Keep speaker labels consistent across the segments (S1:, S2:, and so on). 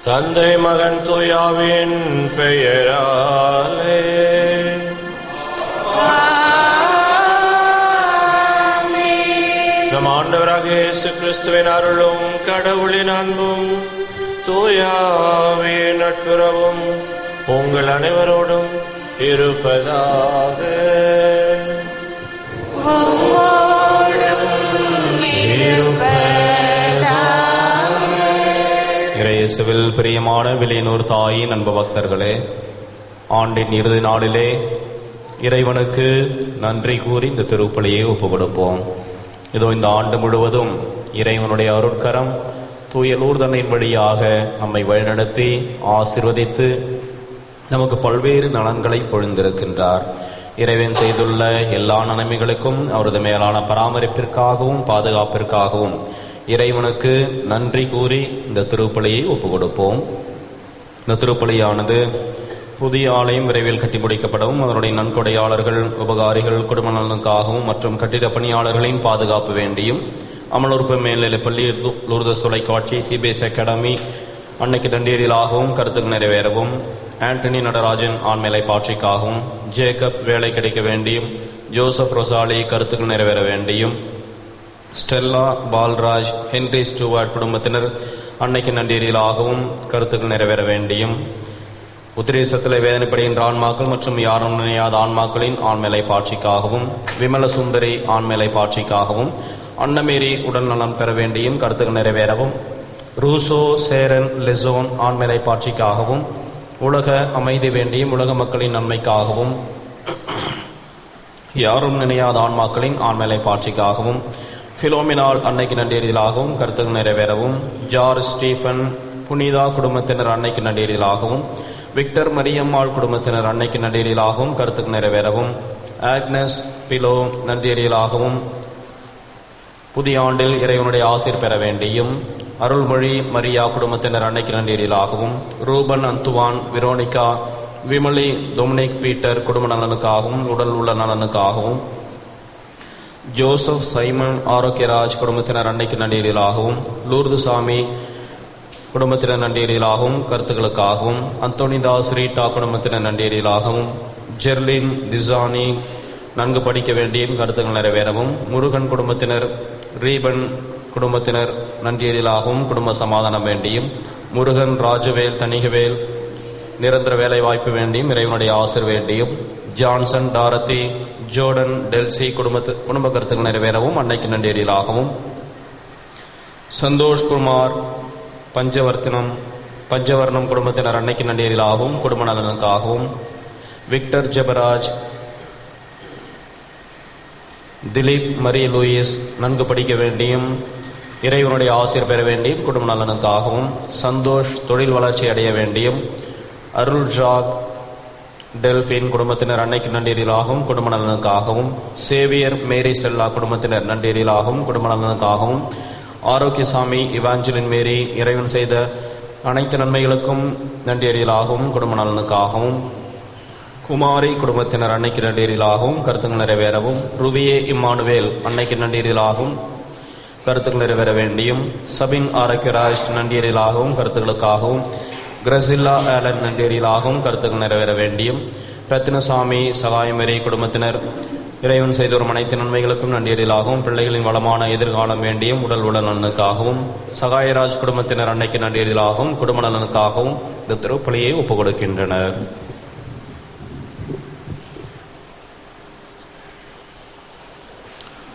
S1: தந்தை மகன் தூயாவின் பெயராலே. நம் ஆண்டவராக இயேசு கிறிஸ்துவின் அருளும் கடவுளின் அன்பும் தூயாவின் நட்புறவும் உங்கள் அனைவரோடும் இருப்பதாக.
S2: இயேசுவில் பிரியமான விலையனூர் தாயின் அன்பு பக்தர்களே, ஆண்டின் இறுதி நாளிலே இறைவனுக்கு நன்றி கூறி இந்த திருப்பலியை ஒப்புக் கொடுப்போம். இதோ இந்த ஆண்டு முழுவதும் இறைவனுடைய அருட்கரம் தூய லூர்தனின் வழியாக நம்மை வழிநடத்தி ஆசீர்வதித்து நமக்கு பல்வேறு நலன்களை பொழிந்திருக்கின்றார். இறைவன் செய்துள்ள எல்லா நன்மைகளுக்கும் அவரது மேலான பராமரிப்பிற்காகவும் பாதுகாப்பிற்காகவும் இறைவனுக்கு நன்றி கூறி இந்த திருப்பலியை ஒப்புக் கொடுப்போம். இந்த திருப்பலியானது புதிய ஆலயம் விரைவில் கட்டி முடிக்கப்படவும், அதனுடைய நன்கொடையாளர்கள், உபகாரிகள், குடும்ப நலனுக்காகவும் மற்றும் கட்டிட பணியாளர்களின் பாதுகாப்பு வேண்டியும், அமலூர்ப்பு மேல்நிலைப்பள்ளி, லூர்தஸ் தொலைக்காட்சி, சிபிஎஸ் அகாடமி அன்னைக்கு தண்டீரிலாகவும் கருத்துக்கு நிறைவேறவும், ஆண்டனி நடராஜன் ஆண்மேலை பாட்சிக்காகவும், ஜேக்கப் வேலை கிடைக்க வேண்டியும், ஜோசப் ரொசாலி கருத்துக்கு நிறைவேற வேண்டியும், ஸ்டெல்லா பால்ராஜ், ஹென்ரி ஸ்டூவர்ட் குடும்பத்தினர் அன்னைக்கு நண்டீரிலாகவும் கருத்துக்கள் நிறைவேற வேண்டியும், உத்திரேசத்தில் வேதனைப்படுகின்ற ஆன்மாக்கள் மற்றும் யாரும் நினையாத ஆன்மாக்களின் ஆண்மேலை பாட்சிக்காகவும், விமல சுந்தரி ஆண்மேலை பாட்சிக்காகவும், அன்னமேரி உடல் நலம் பெற வேண்டியும் கருத்துக்கள் நிறைவேறவும், ரூசோ சேரன் லெசோன் ஆண்மேலை பாட்சிக்காகவும், உலக அமைதி வேண்டியும் உலக மக்களின் நன்மைக்காகவும், யாரும் நினையாத ஆன்மாக்களின் ஆண்மேலை பாட்சிக்காகவும், பிலோமினால் அன்னைக்கு நண்டீரிலாகவும் கருத்துக்கள் நிறைவேறவும், ஜார்ஜ் ஸ்டீஃபன் புனிதா குடும்பத்தினர் அன்னைக்கு நண்டீரிலாகவும், விக்டர் மரியம்மாள் குடும்பத்தினர் அன்னைக்கு நண்டீரிலாகவும் கருத்துக்கள் நிறைவேறவும், ஆக்னஸ் பிலோ நண்டீரிலாகவும் புதிய ஆண்டில் இறைவனுடைய ஆசீர் பெற வேண்டியும், அருள்மொழி மரியா குடும்பத்தினர் அன்னைக்கு நண்டீரிலாகவும், Ruban Anthuvan Veronica விமலி Dominic Peter குடும்ப நலனுக்காகவும் உடல் உள்ள நலனுக்காகவும், ஜோசப் சைமன் ஆரோக்கியராஜ் குடும்பத்தினர் அன்னைக்கு நண்டீரிலாகவும், லூர்து சாமி குடும்பத்தினர் நண்டீரிலாகவும் கருத்துக்களுக்காகவும், அந்தோனிதாஸ் ரீட்டா குடும்பத்தினர் நண்டீரிலாகவும், ஜெர்லின் திசானி நன்கு படிக்க வேண்டியும் கருத்துக்கள் நிறைவேறவும், முருகன் குடும்பத்தினர் ரீபன் குடும்பத்தினர் நண்டீரிலாகவும் குடும்ப சமாதானம் வேண்டியும், முருகன் ராஜவேல் தணிகவேல் நிரந்தர வேலை வாய்ப்பு வேண்டியும் இறைவனுடைய ஆசிர் வேண்டியும், ஜான்சன் டாரதி ஜோர்டன் டெல்சி குடும்ப கருத்துக்கள் நிறைவேறவும் அன்னைக்கு நண்டீரிலாகவும், சந்தோஷ் குமார் பஞ்சவர்ணம் குடும்பத்தினர் அன்னைக்கு நண்டீரிலாகவும் குடும்ப நலனுக்காகவும், விக்டர் ஜெபராஜ் திலீப் மரிய லூயிஸ் நன்கு படிக்க வேண்டியும் இறைவனுடைய ஆசிர் பெற வேண்டியும் குடும்ப நலனுக்காகவும், சந்தோஷ் தொழில் வளர்ச்சி அடைய வேண்டியும், அருள் ஜாக் டெல்பின் குடும்பத்தினர் அன்னைக்கு நண்டீரிலாகவும் குடும்ப நலனுக்காகவும், சேவியர் மேரி ஸ்டெல்லா குடும்பத்தினர் நண்டீரிலாகவும் குடும்ப நலனுக்காகவும், ஆரோக்கியசாமி இவாஞ்சலின் மேரி இறைவன் செய்த அனைத்து நன்மைகளுக்கும் நண்டீரிலாகவும் குடும்ப நலனுக்காகவும், குமாரி குடும்பத்தினர் அன்னைக்கு நண்டீரிலாகவும் கருத்துக்கள் நிறைவேறவும், ருவியே இம்மானுவேல் அன்னைக்கு நண்டீரிலாகவும் கருத்துக்கள் நிறைவேற வேண்டியும், சபின் ஆரோக்கியராஜ் நண்டீரிலாகவும் கருத்துக்களுக்காகவும், கிரசில்லா ஆலன் நண்டீரிலாகவும் கருத்துக்கள் நிறைவேற வேண்டியும், ரத்தினசாமி சகாயமேரி குடும்பத்தினர் இறைவன் செய்த ஒரு அனைத்து நன்மைகளுக்கும் நண்டீரிலாகவும் பிள்ளைகளின் வளமான எதிர்காலம் வேண்டியும் உடல் நலனுக்காகவும், சகாயராஜ் குடும்பத்தினர் அன்னைக்கு நண்டீரிலாகவும் குடும்ப நலனுக்காகவும் இந்த திருப்பலியை ஒப்புக் கொடுக்கின்றனர்.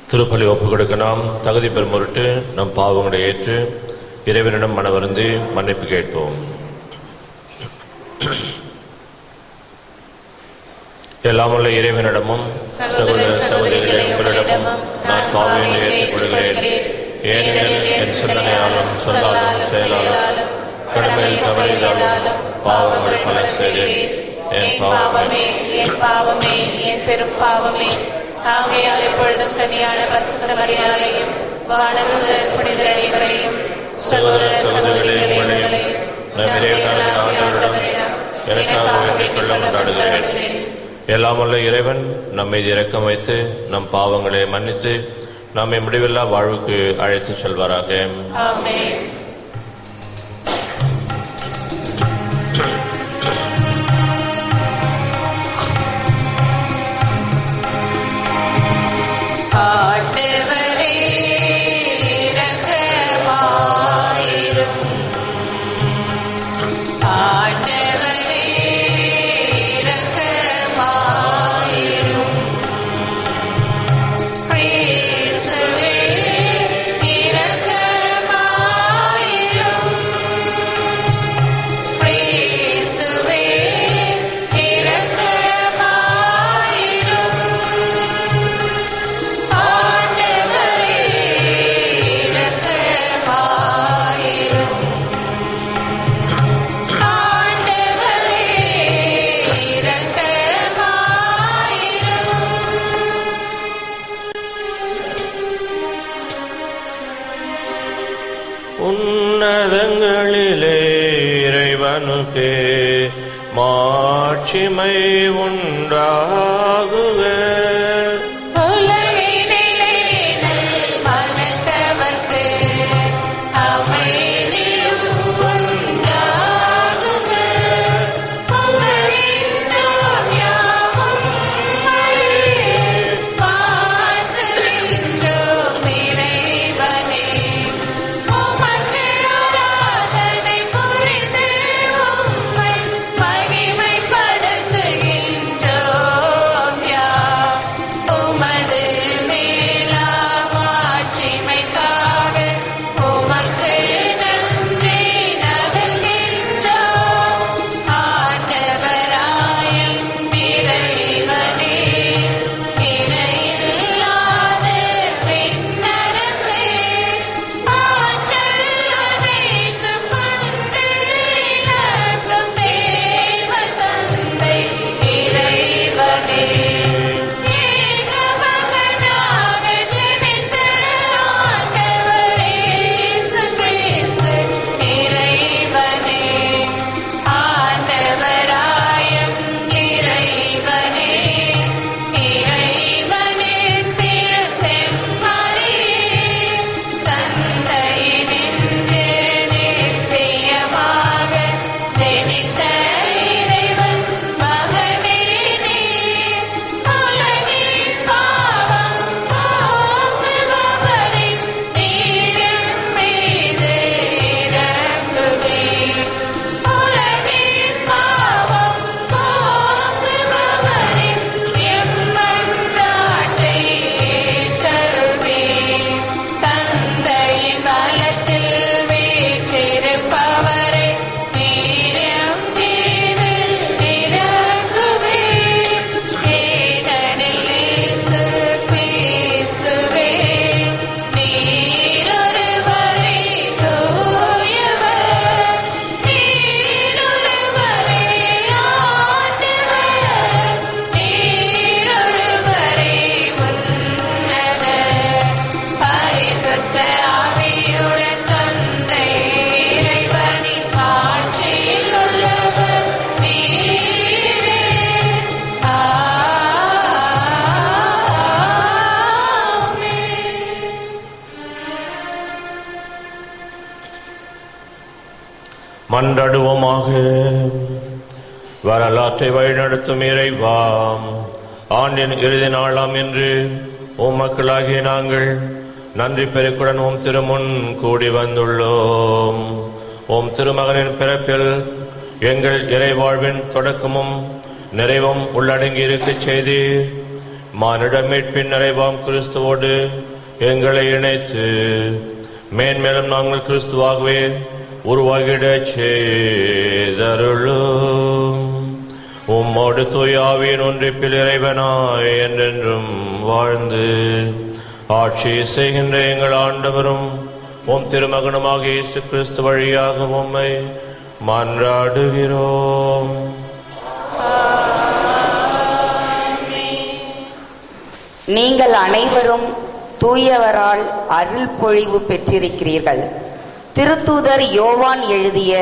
S1: திருப்பலி ஒப்புக் கொடுக்க நாம் தகுதி பெறும் பொருட்டு நம் பாவங்களை ஏற்று இறைவனிடம் மனவருந்து மன்னிப்பு கேட்போம். எல்லாமுள்ள இறைவனிடமும் சகோதர சகோதரிகளே உங்களிடமும் நான் பாவங்களை ஏற்றுக்கொள்கிறேன். ஏனெனில் என் சிந்தனையாலும் சொல்லாலும் செயலாலும் கடமையில் தவறியதாலும் பாவங்களை பல செய்தேன். என் பாவமே என் பெரும் பாவமே. ஆகையால் எப்பொழுதும் கன்னியான பரிசுத்த மரியாதையும் வானதூதர் புனிதர் அனைவரையும் சகோதர சகோதரிகளே உங்களையும் எல்லாமுள்ள இறைவன் நம்மை இரக்கம் வைத்து நம் பாவங்களை மன்னித்து நம்மை முடிவில்லா வாழ்வுக்கு அழைத்து செல்வாராக. அரசனுக்கே மாட்சிமை உண்டாகுக. மன்றாடுவோமாக. வரலாற்றை வழிநடத்தும் இறைவாம், ஆண்டின் இறுதி நாளாம் என்று மக்களாகிய நாங்கள் நன்றி பெருக்குடன் திருமுன் கூடி வந்துள்ளோம். திருமகனின் பிறப்பில் எங்கள் இறைவாழ்வின் தொடக்கமும் நிறைவும் உள்ளடங்கி இருக்கச் செய்து மானிட மீட்பின் நிறைவாம் கிறிஸ்துவோடு எங்களை இணைத்து மேன்மேலும் நாங்கள் கிறிஸ்துவாகவே உருவாகிடச் செய்தருளும். உம்மோடு தூயாவின் ஒன்றிப்பில் இறைவனாய் என்றென்றும் வாழ்ந்து ஆட்சி செய்கின்ற எங்கள் ஆண்டவரும் திருமகனுமாக இயேசு கிறிஸ்து வழியாக உம்மை மன்றாடுகிறோம்.
S3: நீங்கள் அனைவரும் தூயவரால் அருள் பொழிவு பெற்றிருக்கிறீர்கள். திருத்தூதர் யோவான் எழுதிய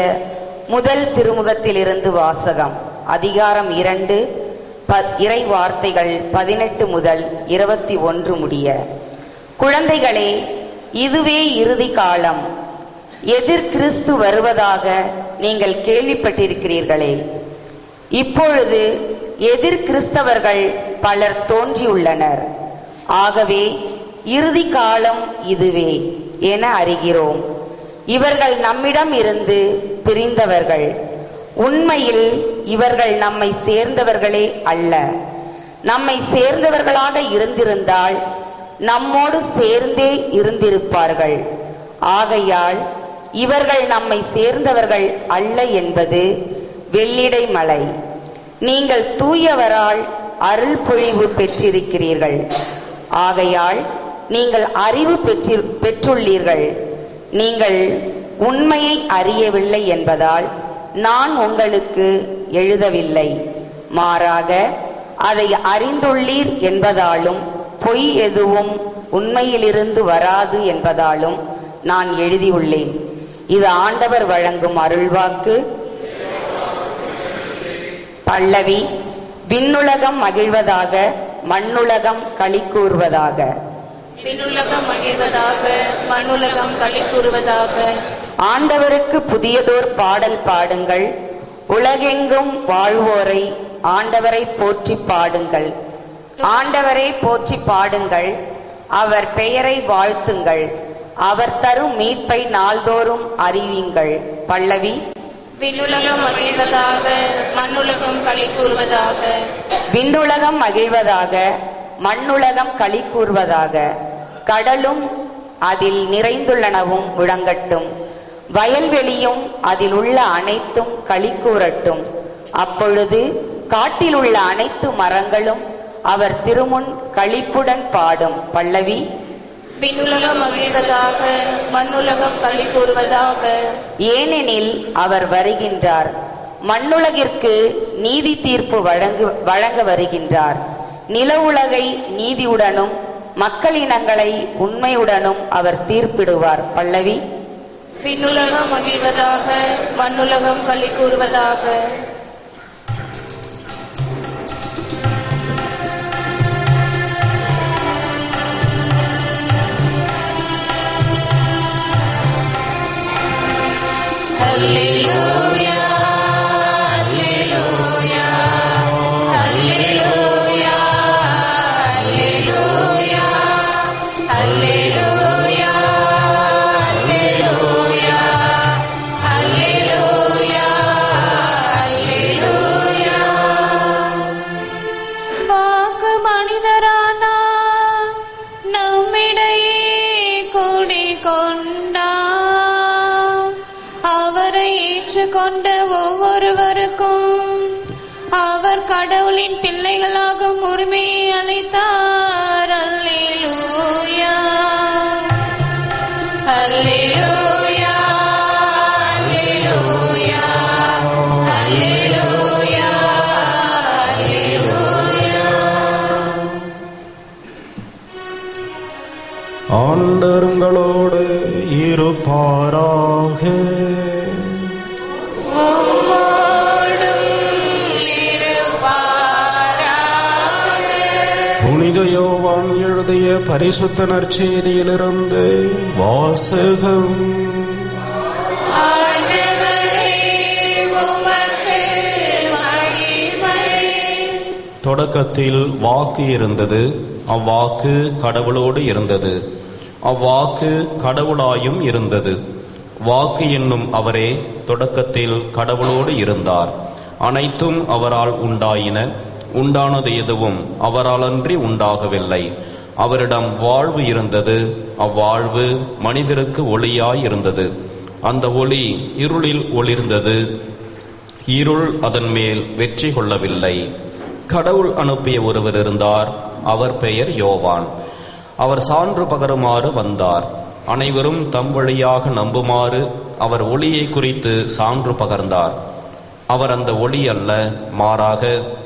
S3: முதல் திருமுகத்திலிருந்து வாசகம். அதிகாரம் 2, இறை வார்த்தைகள் 18 முதல் 21 முடிய. குழந்தைகளே, இதுவே இறுதி காலம். எதிர் கிறிஸ்து வருவதாக நீங்கள் கேள்விப்பட்டிருக்கிறீர்களே. இப்பொழுது எதிர் கிறிஸ்தவர்கள் பலர் தோன்றியுள்ளனர். ஆகவே இறுதி காலம் இதுவே என அறிகிறோம். இவர்கள் நம்மிடம் இருந்து பிரிந்தவர்கள். உண்மையில் இவர்கள் நம்மை சேர்ந்தவர்களே அல்ல. நம்மை சேர்ந்தவர்களாக இருந்திருந்தால் நம்மோடு சேர்ந்தே இருந்திருப்பார்கள். ஆகையால் இவர்கள் நம்மை சேர்ந்தவர்கள் அல்ல என்பது வெள்ளிடை மலை. நீங்கள் தூயவரால் அருள் பொழிவு பெற்றிருக்கிறீர்கள். ஆகையால் நீங்கள் அறிவு பெற்றுள்ளீர்கள். நீங்கள் உண்மையை அறியவில்லை என்பதால் நான் உங்களுக்கு எழுதவில்லை. மாறாக அதை அறிந்துள்ளீர் என்பதாலும் பொய் எதுவும் உண்மையிலிருந்து வராது என்பதாலும் நான் எழுதியுள்ளேன். இது ஆண்டவர் வழங்கும் அருள்வாக்கு. பல்லவி. விண்ணுலகம் மகிழ்வதாக, மண்ணுலகம் களி கூறுவதாக.
S4: விண்ணுலகம் மகிழ்வதாக, மண்ணுலகம் களி கூறுவதாக.
S3: ஆண்டவருக்கு புதியதோர் பாடல் பாடுங்கள், உலகெங்கும் வாழ்வோரை ஆண்டவரை போற்றி பாடுங்கள். ஆண்டவரை போற்றி பாடுங்கள், அவர் பெயரை வாழ்த்துங்கள், அவர் தரும் மீட்பை நாள்தோறும் அறிவிங்கள். பல்லவி.
S4: விண்ணுலகம் மகிழ்வதாக, மண்ணுலகம் களி கூறுவதாக.
S3: விண்ணுலகம் மகிழ்வதாக, மண்ணுலகம் களி கூறுவதாக. கடலும் அதில் நிறைந்துள்ளனவும் முழங்கட்டும், வயல்வெளியும் அதில் உள்ள அனைத்தும் களி கூறட்டும். அப்பொழுது காட்டில் உள்ள அனைத்து மரங்களும் அவர் திருமுன் களிப்புடன் பாடும். பல்லவி.
S4: விண்ணுலகம் மகிழ்வதாக, மண்ணுலகம் களி கூறுவதாக.
S3: ஏனெனில் அவர் வருகின்றார், மண்ணுலகிற்கு நீதி தீர்ப்பு வழங்க வருகின்றார். நில உலகை நீதியுடனும் மக்களினங்களை உண்மையுடனும் அவர் தீர்ப்பிடுவார். பல்லவி.
S4: விண்ணுலகம் மகிழ்வதாக, மண்ணுலகம் களி கூறுவதாக. Hallelujah, hallelujah, hallelujah, hallelujah, hallelujah, hallelujah, hallelujah, hallelujah. வாக்கு மனிதரானா நம்மிடையே குடிகொண்டார். அவரை ஏற்றுக்கொண்ட ஒவ்வொருவருக்கும் அவர் கடவுளின் பிள்ளைகளாகும் உரிமையை அளித்தார். அல்லேலூயா, அல்லேலூயா, அல்லேலூயா, அல்லேலூயா, அல்லேலூயா.
S2: ஆண்டவர்களோடு இருப்பாராக. புனித யோவான் எழுதிய பரிசுத்த நற்செய்தியிலிருந்து வாசகம். தொடக்கத்தில் வாக்கு இருந்தது, அவ்வாக்கு கடவுளோடு இருந்தது, அவ்வாக்கு கடவுளாயும் இருந்தது. வாக்கு என்னும் அவரே தொடக்கத்தில் கடவுளோடு இருந்தார். அனைத்தும் அவரால் உண்டாயின, உண்டானது எதுவும் அவராலன்றி உண்டாகவில்லை. அவரிடம் வாழ்வு இருந்தது, அவ்வாழ்வு மனிதருக்கு ஒளியாய் இருந்தது. அந்த ஒளி இருளில் ஒளிர்ந்தது, இருள் அதன் மேல் வெற்றி கொள்ளவில்லை. கடவுள் அனுப்பிய ஒருவர் இருந்தார், அவர் பெயர் யோவான். அவர் சான்று பகருமாறு வந்தார். அனைவரும் தம் வழியாக நம்புமாறு அவர் ஒளியை குறித்து சான்று பகர்ந்தார். அவர் அந்த ஒளி அல்ல, மாறாக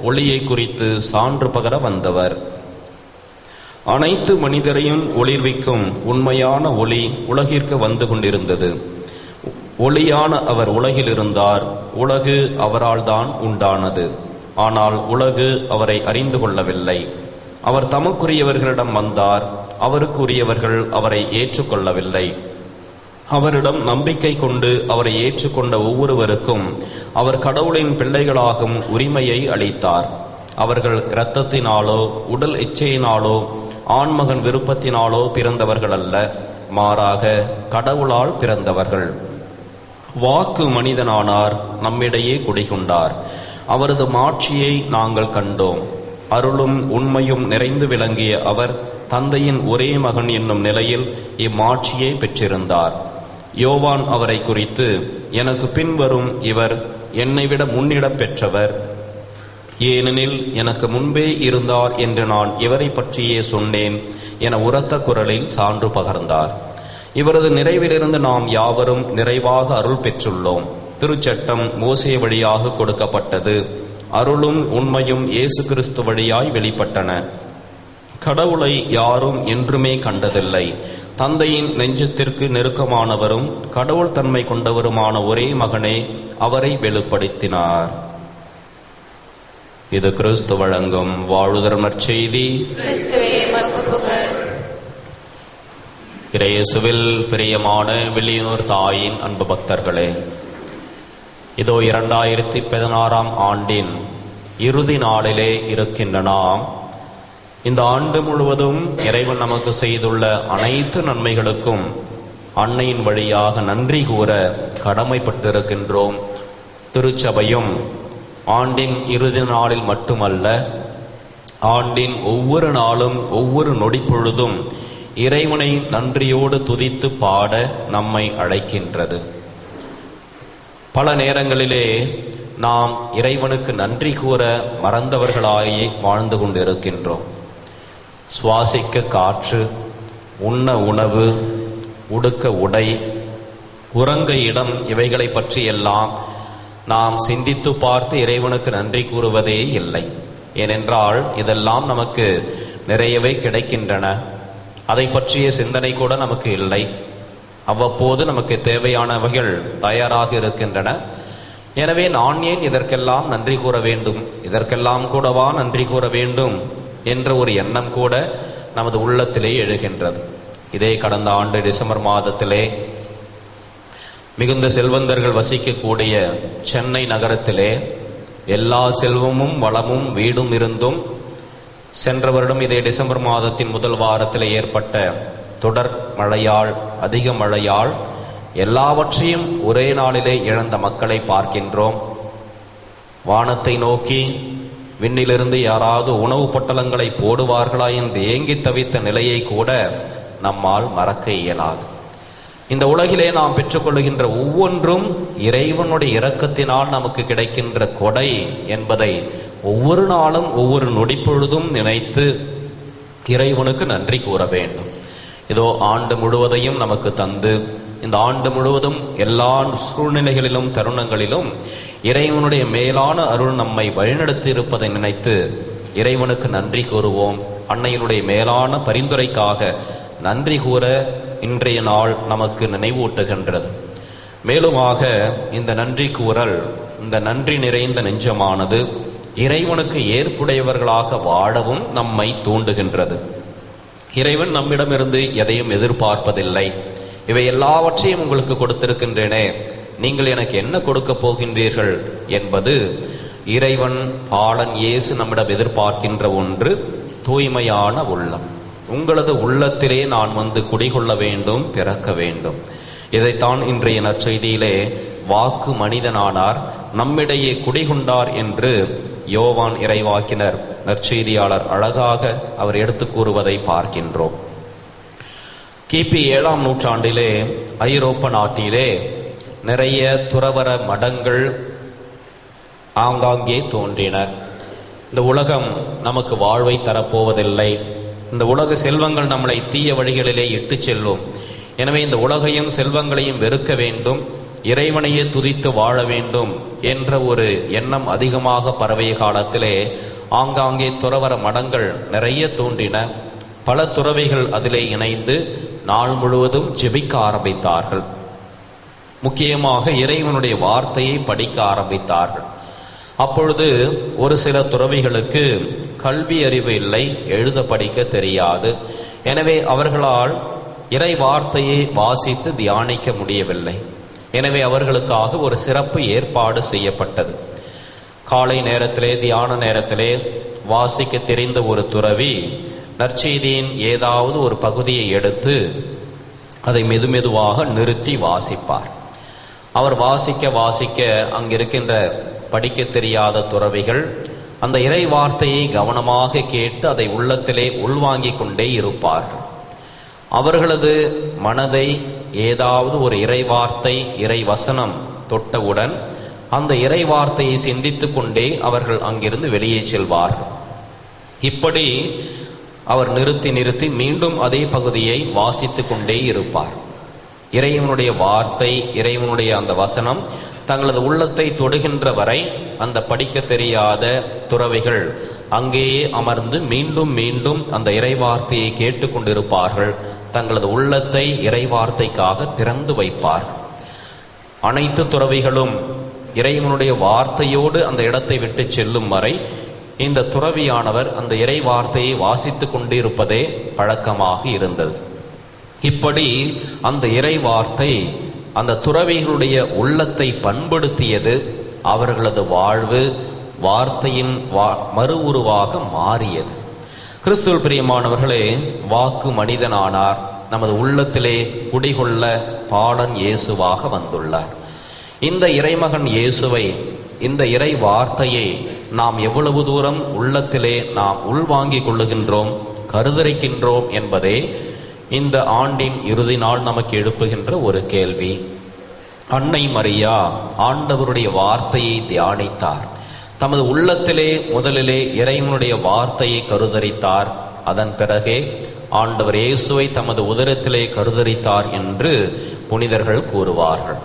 S2: ஒளியை குறித்து சான்று பகர வந்தவர். அனைத்து மனிதரையும் ஒளிர்விக்கும் உண்மையான ஒளி உலகிற்கு வந்து கொண்டிருந்தது. ஒளியான அவர் உலகில் இருந்தார். உலகு அவரால் தான் உண்டானது, ஆனால் உலகு அவரை அறிந்து கொள்ளவில்லை. அவர் தமக்குரியவர்களிடம் வந்தார், அவருக்குரியவர்கள் அவரை ஏற்றுக்கொள்ளவில்லை. அவரிடம் நம்பிக்கை கொண்டு அவரை ஏற்றுக்கொண்ட ஒவ்வொருவருக்கும் அவர் கடவுளின் பிள்ளைகளாகும் உரிமையை அளித்தார். அவர்கள் இரத்தத்தினாலோ உடல் இச்சையினாலோ ஆண்மகன் விருப்பத்தினாலோ பிறந்தவர்கள் அல்ல, மாறாக கடவுளால் பிறந்தவர்கள். வாக்கு மனிதனானார், நம்மிடையே குடிகொண்டார். அவரது மாட்சியை நாங்கள் கண்டோம். அருளும் உண்மையும் நிறைந்து விளங்கிய அவர் தந்தையின் ஒரே மகன் என்னும் நிலையில் இம்மாட்சியை பெற்றிருந்தார். யோவான் அவரை குறித்து, எனக்கு பின்வரும் இவர் என்னை விட முன்னிடம் பெற்றவர், ஏனெனில் எனக்கு முன்பே இருந்தார் என்று நான் இவரை பற்றியே சொன்னேன் என உரத்த குரலில் சான்று பகர்ந்தார். இவரது நிறைவிலிருந்து நாம் யாவரும் நிறைவாக அருள் பெற்றுள்ளோம். திருச்சட்டம் மோசே வழியாக கொடுக்கப்பட்டது, அருளும் உண்மையும் இயேசு கிறிஸ்து வழியாய் வெளிப்பட்டன. கடவுளை யாரும் என்றுமே கண்டதில்லை. தந்தையின் நெஞ்சத்திற்கு நெருக்கமானவரும் கடவுள் தன்மை கொண்டவருமான ஒரே மகனே அவரை வெளிப்படுத்தினார். இது கிறிஸ்து வழங்கும் வாழுதல் நற்செய்தி.
S4: கிறிஸ்துவே உமக்கு புகழ்.
S2: இயேசுவில் பிரியமான வில்லியனூர் தாயின் அன்பு பக்தர்களே, இதோ 2016 ஆண்டின் இறுதி நாளிலே இருக்கின்ற நாம் இந்த ஆண்டு முழுவதும் இறைவன் நமக்கு செய்துள்ள அனைத்து நன்மைகளுக்கும் அன்னையின் வழியாக நன்றி கூற கடமைப்பட்டிருக்கின்றோம். திருச்சபையும் ஆண்டின் இறுதி நாளில் மட்டுமல்ல, ஆண்டின் ஒவ்வொரு நாளும் ஒவ்வொரு நொடிப்பொழுதும் இறைவனை நன்றியோடு துதித்து பாட நம்மை அழைக்கின்றது. பல நேரங்களிலே நாம் இறைவனுக்கு நன்றி கூற மறந்தவர்களாயே வாழ்ந்து கொண்டிருக்கின்றோம். சுவாசிக்க காற்று, உண்ண உணவு, உடுக்க உடை, உறங்க இடம், இவைகளை பற்றியெல்லாம் நாம் சிந்தித்து பார்த்து இறைவனுக்கு நன்றி கூறுவதே இல்லை. ஏனென்றால் இதெல்லாம் நமக்கு நிறையவே கிடைக்கின்றன. அதை பற்றிய சிந்தனை கூட நமக்கு இல்லை. அவ்வப்போது நமக்கு தேவையானவைகள் தயாராக இருக்கின்றன. எனவே நான் ஏன் இதற்கெல்லாம் நன்றி கூற வேண்டும், இதற்கெல்லாம் கூடவா நன்றி கூற வேண்டும் என்ற ஒரு எண்ணம் கூட நமது உள்ளத்திலே எழுகின்றது. இதே கடந்த ஆண்டு டிசம்பர் மாதத்திலே மிகுந்த செல்வந்தர்கள் வசிக்கக்கூடிய சென்னை நகரத்திலே எல்லா செல்வமும் வளமும் வீடும் இருந்தும் சென்ற வருடம் இதே டிசம்பர் மாதத்தின் முதல் வாரத்தில் ஏற்பட்ட தொடர் மழையால், அதிக மழையால் எல்லாவற்றையும் ஒரே நாளிலே இழந்த மக்களை பார்க்கின்றோம். வானத்தை நோக்கி விண்ணிலிருந்து யாராவது உணவு பொட்டலங்களை போடுவார்களா என்று ஏங்கி தவித்த நிலையை கூட நம்மால் மறக்க இயலாது. இந்த உலகிலே நாம் பெற்றுக்கொள்கின்ற ஒவ்வொன்றும் இறைவனுடைய இரக்கத்தினால் நமக்கு கிடைக்கின்ற கொடை என்பதை ஒவ்வொரு நாளும் ஒவ்வொரு நொடிப்பொழுதும் நினைத்து இறைவனுக்கு நன்றி கூற வேண்டும். இதோ ஆண்டு முழுவதையும் நமக்கு தந்து இந்த ஆண்டு முழுவதும் எல்லா சூழ்நிலைகளிலும் தருணங்களிலும் இறைவனுடைய மேலான அருள் நம்மை வழிநடத்தி இருப்பதை நினைத்து இறைவனுக்கு நன்றி கூறுவோம். அன்னையினுடைய மேலான பரிந்துரைக்காக நன்றி கூற இன்றைய நாள் நமக்கு நினைவூட்டுகின்றது. மேலுமாக இந்த நன்றி கூறல், இந்த நன்றி நிறைந்த நெஞ்சமானது இறைவனுக்கு ஏற்புடையவர்களாக வாழவும் நம்மை தூண்டுகின்றது. இறைவன் நம்மிடமிருந்து எதையும் எதிர்பார்ப்பதில்லை. இவை எல்லாவற்றையும் உங்களுக்கு கொடுத்திருக்கின்றேனே, நீங்கள் எனக்கு என்ன கொடுக்க போகின்றீர்கள் என்பது இறைவன் பாலன் இயேசு நம்மிடம் எதிர்பார்க்கின்ற ஒன்று தூய்மையான உள்ளம். உங்களது உள்ளத்திலே நான் வந்து குடிகொள்ள வேண்டும், பிறக்க வேண்டும். இதைத்தான் இன்றைய நற்செய்தியிலே வாக்கு மனிதனானார், நம்மிடையே குடிகொண்டார் என்று யோவான் இறைவாக்கினர் நற்செய்தியாளர் அழகாக அவர் எடுத்து கூறுவதை பார்க்கின்றோம். கிபி 7ஆம் நூற்றாண்டிலே ஐரோப்பா நாட்டிலே நிறைய துறவற மடங்கள் ஆங்காங்கே தோன்றின. இந்த உலகம் நமக்கு வாழ்வை தரப்போவதில்லை, இந்த உலக செல்வங்கள் நம்மளை தீய வழிகளிலே இட்டு செல்லும். எனவே இந்த உலகையும் செல்வங்களையும் வெறுக்க வேண்டும், இறைவனையே துதித்து வாழ வேண்டும் என்ற ஒரு எண்ணம் அதிகமாக பரவிய காலத்திலே ஆங்காங்கே துறவற மடங்கள் நிறைய தோன்றின. பல துறவிகள் அதிலே இணைந்து நாள் முழுவதும் ஜெபிக்க ஆரம்பித்தார்கள். முக்கியமாக இறைவனுடைய வார்த்தையை படிக்க ஆரம்பித்தார்கள். அப்பொழுது ஒரு சில துறவிகளுக்கு கல்வி அறிவு இல்லை, எழுத படிக்க தெரியாது. எனவே அவர்களால் இறை வார்த்தையை வாசித்து தியானிக்க முடியவில்லை. எனவே அவர்களுக்காக ஒரு சிறப்பு ஏற்பாடு செய்யப்பட்டது. காலை நேரத்திலே, தியான நேரத்திலே வாசிக்க தெரிந்த ஒரு துறவி நற்செய்தியின் ஏதாவது ஒரு பகுதியை எடுத்து அதை மெதுமெதுவாக நிறுத்தி வாசிப்பார். அவர் வாசிக்க வாசிக்க அங்கிருக்கின்ற படிக்க தெரியாத துறவிகள் அந்த இறை வார்த்தையை கவனமாக கேட்டு அதை உள்ளத்திலே உள்வாங்கிக் கொண்டே இருப்பார்கள். அவர்களது மனதை ஏதாவது ஒரு இறை வார்த்தை, இறை வசனம் தொட்டவுடன் அந்த இறை வார்த்தையை சிந்தித்து கொண்டே அவர்கள் அங்கிருந்து வெளியே செல்வார்கள். இப்படி அவர் நிறுத்தி நிறுத்தி மீண்டும் அதே பகுதியை வாசித்து கொண்டே இருப்பார். இறைவனுடைய வார்த்தை, இறைவனுடைய அந்த வசனம் தங்களது உள்ளத்தை தொடுகின்ற வரை அந்த படிக்க தெரியாத துறவிகள் அங்கேயே அமர்ந்து மீண்டும் மீண்டும் அந்த இறை வார்த்தையை கேட்டுக்கொண்டிருப்பார்கள். தங்களது உள்ளத்தை இறை வார்த்தைக்காக திறந்து வைப்பார்கள். அனைத்து துறவிகளும் இறைவனுடைய வார்த்தையோடு அந்த இடத்தை விட்டு செல்லும் வரை இந்த துறவியானவர் அந்த இறை வார்த்தையை வாசித்து கொண்டிருப்பதே பழக்கமாக இருந்தது. இப்படி அந்த இறை வார்த்தை அந்த துறவிகளுடைய உள்ளத்தை பண்படுத்தியது. அவர்களது வாழ்வு வார்த்தையின் மறு உருவாக மாறியது. கிறிஸ்துவில் பிரியமானவர்களே, வாக்கு மனிதனானார், நமது உள்ளத்திலே குடிகொள்ள பாலன் இயேசுவாக வந்துள்ளார். இந்த இறைமகன் இயேசுவை, இந்த இறை வார்த்தையை நாம் எவ்வளவு தூரம் உள்ளத்திலே நாம் உள்வாங்கிக் கொள்ளுகின்றோம், கருதரிக்கின்றோம் என்பதே இந்த ஆண்டின் இறுதி நாள் நமக்கு எழுப்புகின்ற ஒரு கேள்வி. அன்னை மரியா ஆண்டவருடைய வார்த்தையை தியானித்தார். தமது உள்ளத்திலே முதலிலே இறைவனுடைய வார்த்தையை கருதரித்தார். அதன் பிறகே ஆண்டவர் இயேசுவை தமது உதரத்திலே கருதரித்தார் என்று புனிதர்கள் கூறுவார்கள்.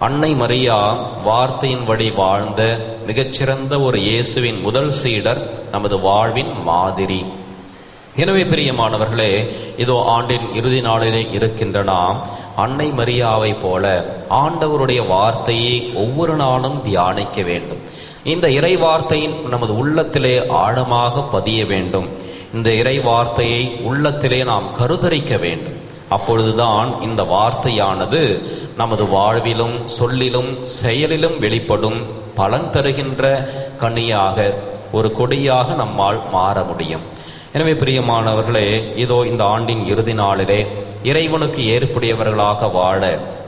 S2: அன்னை மரியா வார்த்தையின் வழி வாழ்ந்த மிகச்சிறந்த ஒரு இயேசுவின் முதல் சீடர், நமது வாழ்வின் மாதிரி. எனவே பிரியமானவர்களே, இதோ ஆண்டின் இறுதி நாளிலே இருக்கின்ற நாம் அன்னை மரியாவை போல ஆண்டவருடைய வார்த்தையை ஒவ்வொரு நாளும் தியானிக்க வேண்டும். இந்த இறை வார்த்தையின் நமது உள்ளத்திலே ஆழமாக பதிய வேண்டும். இந்த இறை வார்த்தையை உள்ளத்திலே நாம் கருதரிக்க வேண்டும். அப்பொழுதுதான் இந்த வார்த்தையானது நமது வாழ்விலும் சொல்லிலும் செயலிலும் வெளிப்படும் பலன் தருகின்ற கனியாக, ஒரு கொடியாக நம்மால் மாற முடியும். எனவே பிரியமானவர்களே, இதோ இந்த ஆண்டின் இறுதி நாளிலே இறைவனுக்கு ஏற்புடையவர்களாக வாழ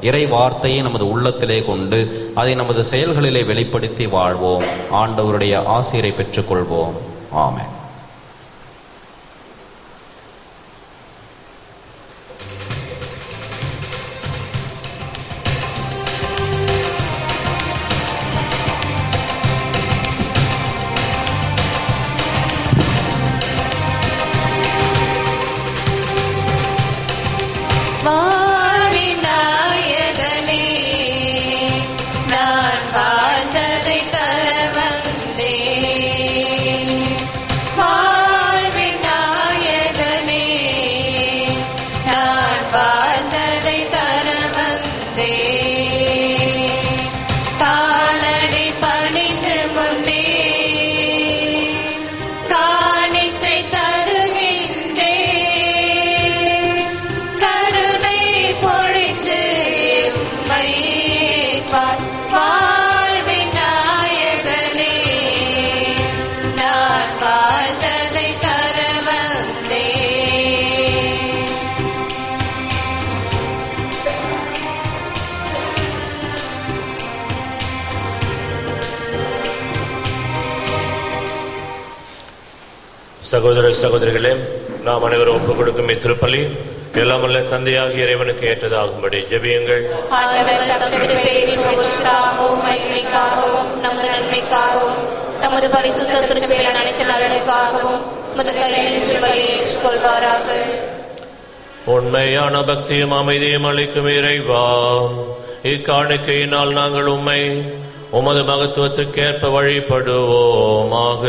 S2: இறை வார்த்தையை நமது உள்ளத்திலே கொண்டு அதை நமது செயல்களிலே வெளிப்படுத்தி வாழ்வோம். ஆண்டவருடைய ஆசீரை பெற்றுக்கொள்வோம். ஆமென்.
S4: நான் வாழ்ந்ததை தர வந்தேன். வாழ்வின் நாயகனே, நான் வாழ்ந்ததை தர வந்தேன். காலடி பணிந்து முன்னே காணிக்கை தருகின்றேன். கருணை பொழிந்து எம்மை வாழ்வின் நாயகனே, நான் வாழ்ந்ததை தர வந்தேன்.
S1: சகோதர சகோதரிகளே, நாம் அனைவரும் ஒப்புக் கொடுக்கும் இத்திருப்பலி எல்லாம் வல்ல தந்தையாகிய இறைவனுக்கு ஏற்றதாகும்படி ஜெபியுங்கள்.
S4: ஆண்டவர் தமது பேரின் புகழ்ச்சிக்காகவும் மகிமைக்காகவும் நமது நன்மைக்காகவும் தமது பரிசுத்த திருச்சபையின் அனைத்து நலனுக்காகவும் முது கையிலின்று பலியை ஏற்றுக்கொள்வாராக.
S1: உண்மையான பக்தியும் அமைதியும் அளிக்கும் இறைவா, இக்காணிக்கையினால் நாங்கள் உம்மை உமது மகத்துவத்திற்கேற்ப வழிபடுவோமாக.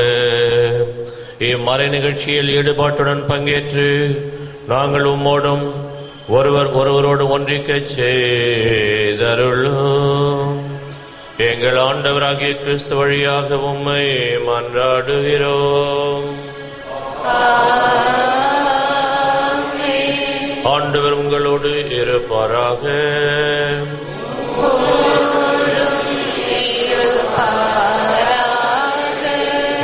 S1: இம்மறை நிகழ்ச்சியில் ஈடுபாட்டுடன் பங்கேற்று நாங்கள் உம்மோடும் ஒருவரோடு ஒன்றிக்க செய்தருளும். எங்கள் ஆண்டவராகிய கிறிஸ்து வழியாக உம்மை மன்றாடுகிறோம். ஆண்டவர் உங்களோடு இருப்பாராக.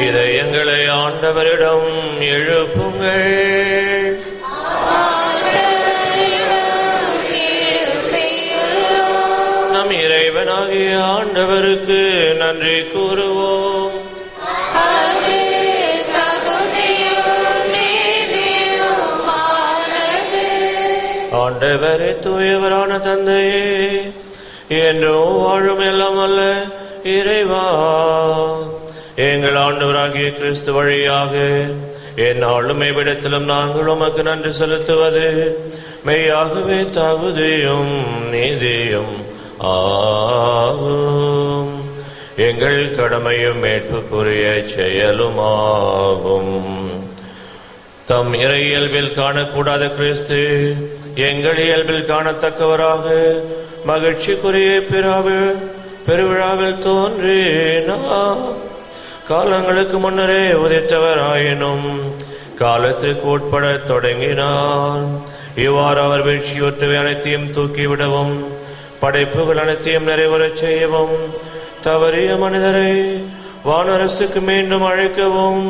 S1: இதை எங்களை ஆண்டவரிடம் எழுப்புங்கள். நம் இறைவனாகிய ஆண்டவருக்கு நன்றி கூறுவோம். ஆண்டவரே, தூயவரான தந்தையே, என்றும் வாழும் எல்லாம் அல்ல இறைவா, எங்கள் ஆண்டவராகிய கிறிஸ்து வழியாக எந்நாளும் எவ்விடத்திலும் நாங்கள் உமக்கு நன்றி செலுத்துவது மெய்யாகவே தகுதியும் நீதியும் ஆகும். எங்கள் கடமையும் மீட்புக்குரிய செயலுமாகும். தம் இறை இயல்பில் காணக்கூடாத கிறிஸ்து எங்கள் இயல்பில் காணத்தக்கவராக மகிழ்ச்சிக்குரிய பெருவிழாவில் தோன்றினார். காலங்களுக்கு முன்னரே உதித்தவராயினும் காலத்துக்கு உட்பட தொடங்கினார். இவ்வாறு அவர் வீழ்ச்சியுற்றவை அனைத்தையும் தூக்கிவிடவும் படைப்புகள் அனைத்தையும் நிறைவேறச் செய்யவும் தவறிய மனிதரை வானரசுக்கு மீண்டும் அழைக்கவும்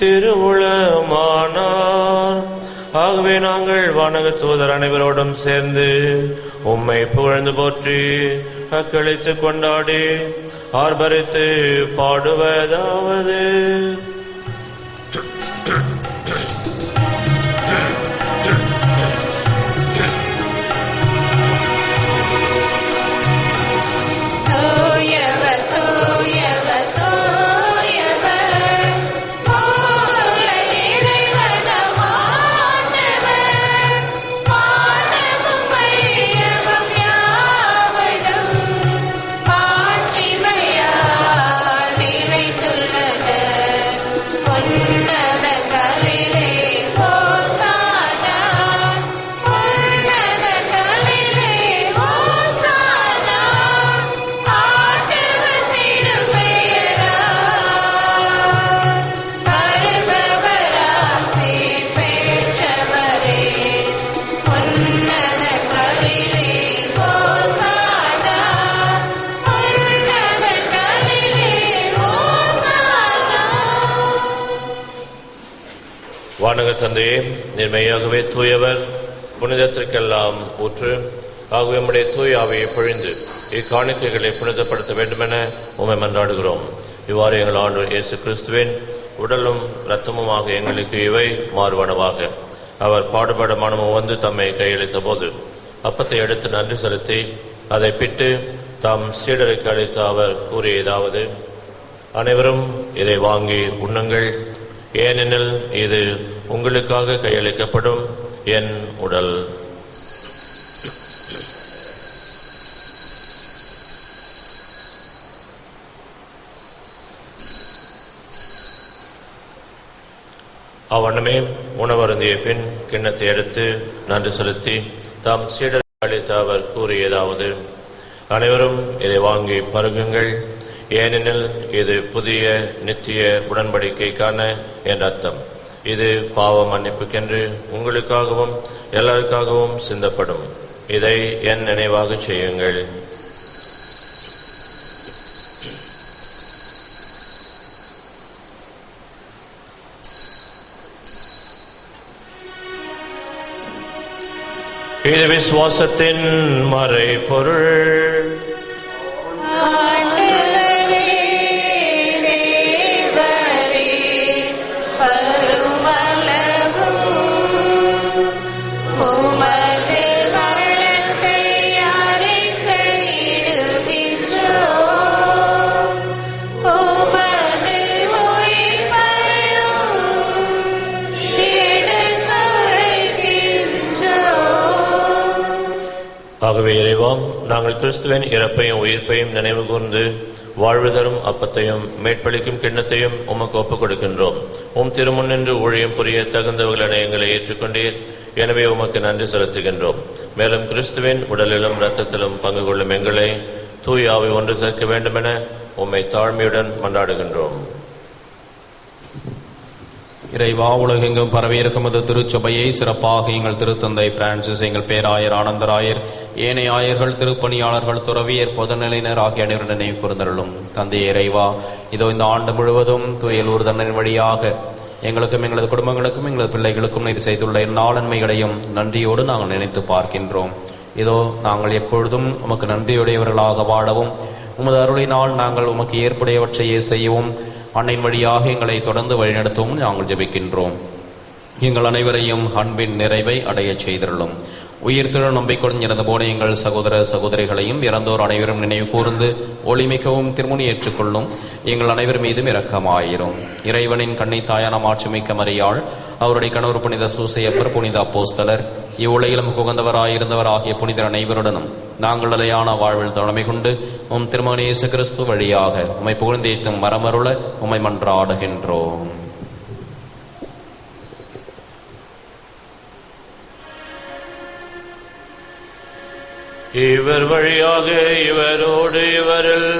S1: திருவுளமானார். ஆகவே நாங்கள் வானக தூதர் அனைவரோடும் சேர்ந்து உம்மை புகழ்ந்து போற்றி அக்களித்து கொண்டாடி ஆர்ப்பரித்து பாடுவதாவது:
S4: தூயவர் தூயவர் தூயவர் பூவுலக இறைவனாம் ஆண்டவர். வானமும் மையமும் யாவதும் ஆட்சிமையால் நிறைந்துள்ளன. உன்னதங்களிலே ஹோசானா, உன்னதங்களிலே ஹோசானா. ஆண்டவர் திருப்பெயரால் வருபவராசி பெற்றவரே. உன்னதங்களிலே ஹோசானா, உன்னதங்களிலே ஹோசானா.
S1: வானக தந்தையே, நீர் மெய்யாகவே தூயவர், புனிதத்திற்கெல்லாம் ஊற்று. ஆகவே நம்முடைய தூய ஆவியை பொழிந்து இக்காணிக்கைகளை புனிதப்படுத்த வேண்டுமென உம்மை மன்றாடுகிறோம். இவ்வாறு எங்கள் ஆண்டவர் இயேசு கிறிஸ்துவின் உடலும் இரத்தமுமாக எங்களுக்கு இவை மாறுவனவாக. அவர் பாடுபட மனமும் வந்து தம்மை கையளித்த போது அப்பத்தை எடுத்து நன்றி செலுத்தி அதை பிட்டு தாம் சீடருக்கு அளித்த அவர் கூறியதாவது: அனைவரும் இதை வாங்கி உண்ணுங்கள், ஏனெனில் இது உங்களுக்காக கையளிக்கப்படும் என் உடல். அவ்வண்ணமே உணவருந்திய பின் கிண்ணத்தை எடுத்து நன்றி செலுத்தி தாம் சீடருக்கு அளித்த அவர் கூறியதாவது: அனைவரும் இதை வாங்கி பருகுங்கள், ஏனெனில் இது புதிய நித்திய உடன்படிக்கைக்கான என் ரத்தம். இது பாவ மன்னிப்புக்கென்று உங்களுக்காகவும் எல்லாருக்காகவும் சிந்தப்படும். இதை என் நினைவாக செய்யுங்கள். இது விசுவாசத்தின் மறைபொருள். ஆகவே இறைவாம், நாங்கள் கிறிஸ்துவின் இறப்பையும் உயிர்ப்பையும் நினைவு கூர்ந்து வாழ்வு தரும் அப்பத்தையும் மேற்பளிக்கும் கிண்ணத்தையும் உமக்கு ஒப்புக் கொடுக்கின்றோம். உம் திருமுன்னின்று ஊழியம் புரிய தகுந்தவர்களென எங்களை ஏற்றுக்கொண்டீர். எனவே உமக்கு நன்றி செலுத்துகின்றோம். மேலும் கிறிஸ்துவின் உடலிலும் இரத்தத்திலும் பங்கு கொள்ளும் எங்களை தூய ஆவி ஒன்று சேர்க்க வேண்டுமென உம்மை தாழ்மையுடன் மன்றாடுகின்றோம்.
S2: இறைவா, உலகெங்கும் பரவியிருக்கும் திருச்சபையை சிறப்பாக எங்கள் திருத்தந்தை பிரான்சிஸ், எங்கள் பேராயர் ஆனந்தராயர், ஏனைய ஆயர்கள், திருப்பணியாளர்கள், துறவியர், பொதுநிலையினர் ஆகிய அனைவரும் நினைவு கூர்ந்தருளும். தந்தையே இறைவா, இதோ இந்த ஆண்டு முழுவதும் தூயலூர் தண்டனை வழியாக எங்களுக்கும் எங்களது குடும்பங்களுக்கும் எங்களது பிள்ளைகளுக்கும் நீர் செய்துள்ள நாளன்மைகளையும் நன்றியோடு நாங்கள் நினைத்து பார்க்கின்றோம். இதோ நாங்கள் எப்பொழுதும் உமக்கு நன்றியுடையவர்களாக வாழவும், உமது அருளினால் நாங்கள் உமக்கு ஏற்புடையவற்றையே செய்யவும், அன்னையின் வழியாக எங்களை தொடர்ந்து வழிநடத்தவும் நாங்கள் ஜெபிக்கின்றோம். எங்கள் அனைவரையும் அன்பின் நிறைவை அடையச் செய்திருளும். உயிர்த்திரு நம்பிக்கையுடன் இறந்து போன எங்கள் சகோதர சகோதரிகளையும் இறந்தோர் அனைவரும் நினைவு கூர்ந்து ஒளிமிக்கவும் திருமுனி ஏற்றுக்கொள்ளும். எங்கள் அனைவர் மீதும் இரக்கமாயிரும். இறைவனின் கண்ணை தாயான மாட்சிமிக்க மரியாள், அவருடைய கணவர் புனித சூசையப்பர், புனித அப்போஸ்தலர், இவ்வுலகிலும் குகந்தவராயிருந்தவர் ஆகிய புனிதர் அனைவருடனும் நாங்கள் நிலையான வாழ்வில் தலைமை கொண்டு உம் திருமகன் இயேசு கிறிஸ்து வழியாக உம்மை புகழ்ந்தேத்தும் மரமருள உம்மை மன்றாடுகின்றோம்.
S1: இவர் வழியாக இவரோடு இவரில்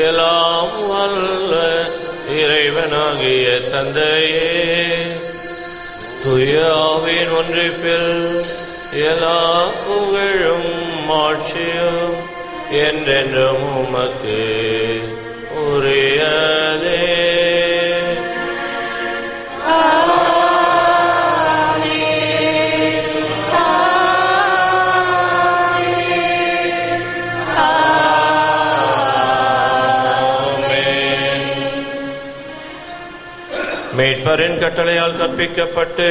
S1: எல்லாம் வல்ல இறைவனாகிய தந்தையே, தூய ஆவியின் ஒன்றிப்பில் எல்லா புகழும் மாட்சியும் என்றென்றும் உமக்கு உரியதே. மீட்பரின் கட்டளையால் கற்பிக்கப்பட்டு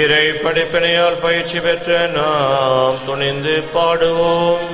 S1: இறை படிப்பினையால் பயிற்சி பெற்ற நாம் துணிந்து பாடுவோம்.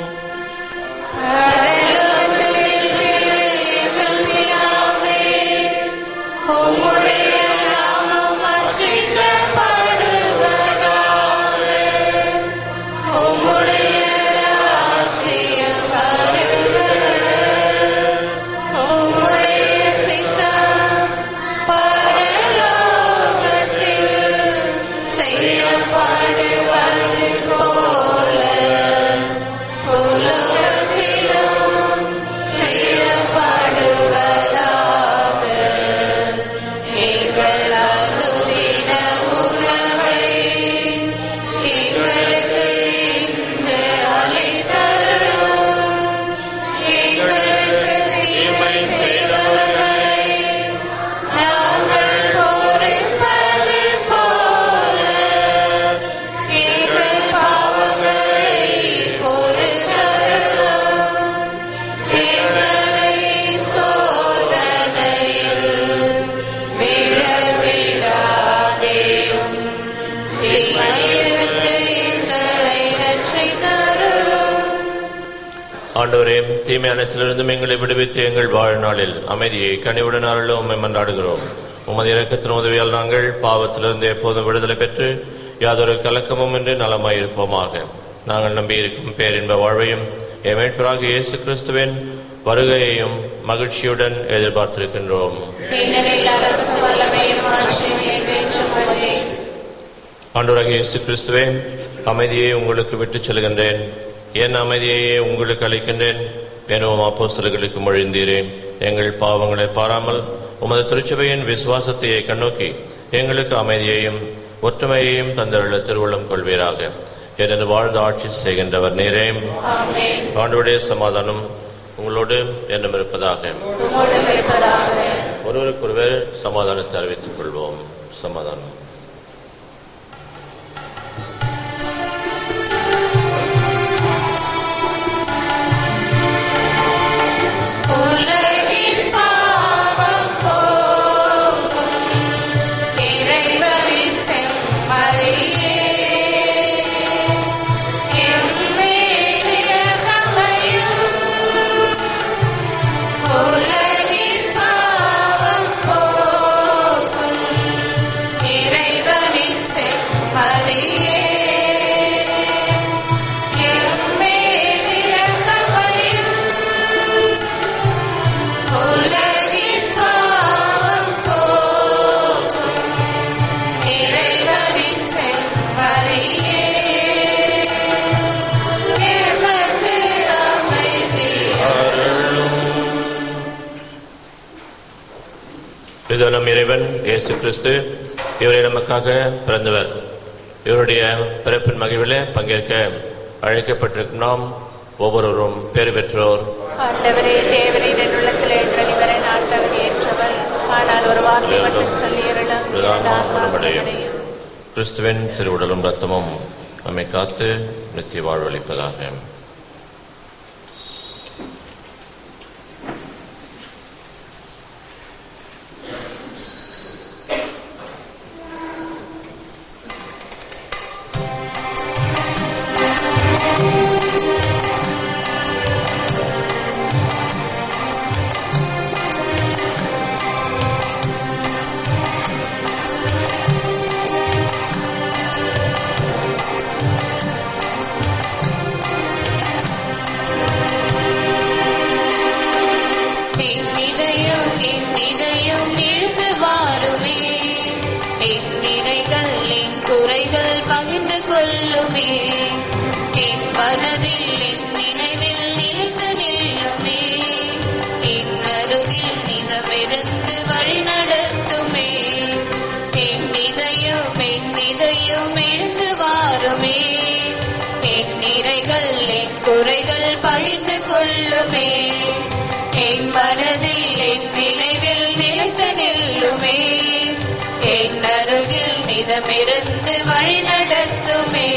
S1: ஆண்டவரே, தீமை அனைத்திலிருந்தும் எங்களை விடுவித்து எங்கள் வாழ்நாளில் அமைதியை கனிவுடன் அருளும் உம்மை மன்றாடுகிறோம். உமது இரக்கத்தின் உதவியால் நாங்கள் பாவத்திலிருந்து எப்போதும் விடுதலை பெற்று யாதொரு கலக்கமும் இன்றி நலமாயிருப்போமாக. நாங்கள் நம்பியிருக்கும் பேரின்ப வாழ்வையும் எம் மீட்பராகிய இயேசு கிறிஸ்துவின் வருகையையும் மகிழ்ச்சியுடன் எதிர்பார்த்திருக்கின்றோம். ஆண்டவராகிய இயேசு கிறிஸ்துவே, அமைதியை உங்களுக்கு விட்டுச் செல்கின்றேன், என் அமைதியையே உங்களுக்கு அளிக்கின்றேன் எனவும் அப்போஸ்தலர்களுக்கு மொழிந்தீரே. எங்கள் பாவங்களை பாராமல் உமது திருச்சபையின் விசுவாசத்தையே கண்ணோக்கி எங்களுக்கு அமைதியையும் ஒற்றுமையையும் தந்தருள திருவுள்ளம் கொள்வீராக. என்று வாழ்ந்து ஆட்சி செய்கின்றவர் நீரே. ஆண்டவருடைய சமாதானம் உங்களோடு என்னும் இருப்பதாக. ஒருவருக்கொருவர் சமாதானத்தை அறிவித்துக் கொள்வோம். சமாதானம். இதோ நம் இறைவன் இயேசு கிறிஸ்து, இவரை நமக்காக பிறந்தவர். இவருடைய பிறப்பின் மகிழ்விலே பங்கேற்க அழைக்கப்பட்டிருக்கும் நாம் ஒவ்வொருவரும் பேறு பெற்றோர்.
S5: ஆண்டவரே, தேவரீர் என் உள்ளத்தில் எழுந்தருளி நான் தகுதியேற்றவர். ஆனால் ஒரு வார்த்தை மட்டும் சொல்லியருளும்,
S1: கிறிஸ்துவின் திருவுடலும் இரத்தமும் நம்மை காத்து நித்திய வாழ்வளிப்பதாக.
S4: பகிர்ந்து கொள்ளுமே, என் மனதில் என் நினைவில் நிலைத்து நில்லுமே, என் அருகில் நிலமிருந்து வழிநடத்துமே. குறைகள் பகிர்ந்து கொள்ளுமே. என் மனதில் என் நினைவில் நிலைத்து நில்லுமே. என் அருகில் நிதமிருந்து வழி நடத்துமே.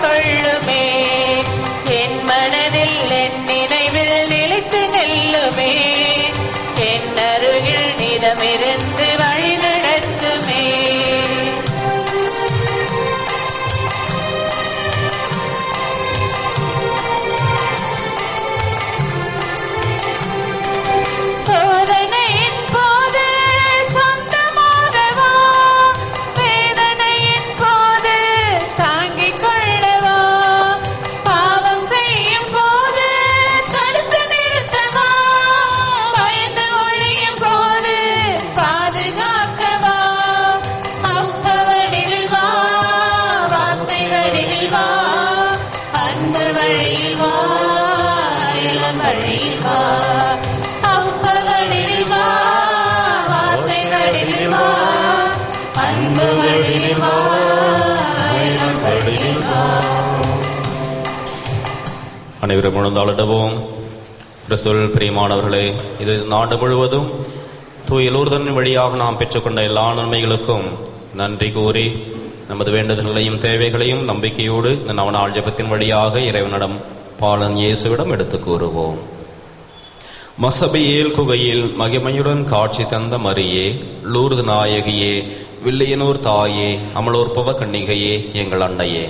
S4: கொள்ளுமே. என் மனதில் என் நினைவில் நிலைத்து நெல்லுமே. என் அருகில் நிதமிருந்து வழி நடத்துமே. சோதனையின் போது சொந்தமாகவா, வேதனையின் போது தாங்கிக் கொள்ளவா, பாவம் செய்யும் போது தடுத்து நிறுத்தவா, பயந்து ஒழியும் போது பாதுகாக்கவா. அப்ப வடிவில் வா, வார்த்தை வடிவில் வா, அன்பு வழியில் வா, இளம் வழியில் வா. அப்ப வடிவில் வா, வார்த்தை வடிவில் வா, அன்பு வழியில் வா, இளம் வழியில் வா.
S2: அனைவரும் உணர்ந்தாளிடுவோம். கிறிஸ்துவில் பிரியமானவர்களே, இது நாடு முழுவதும் தூய லூர்தன் வழியாக நாம் பெற்றுக்கொண்ட எல்லா நன்மைகளுக்கும் நன்றி கூறி நமது வேண்டுதல்களையும் தேவைகளையும் நம்பிக்கையோடு இந்த நவநாள் ஜெபத்தின் வழியாக இறைவனிடம் பாலன் இயேசுவிடம் எடுத்து கூறுவோம். மசபியேல் குகையில் மகிமையுடன் காட்சி தந்த மரியே, லூர்து நாயகியே, வில்லியனூர் தாயே, அமலோற்பவ கன்னிகையே, எங்கள் அன்னையே,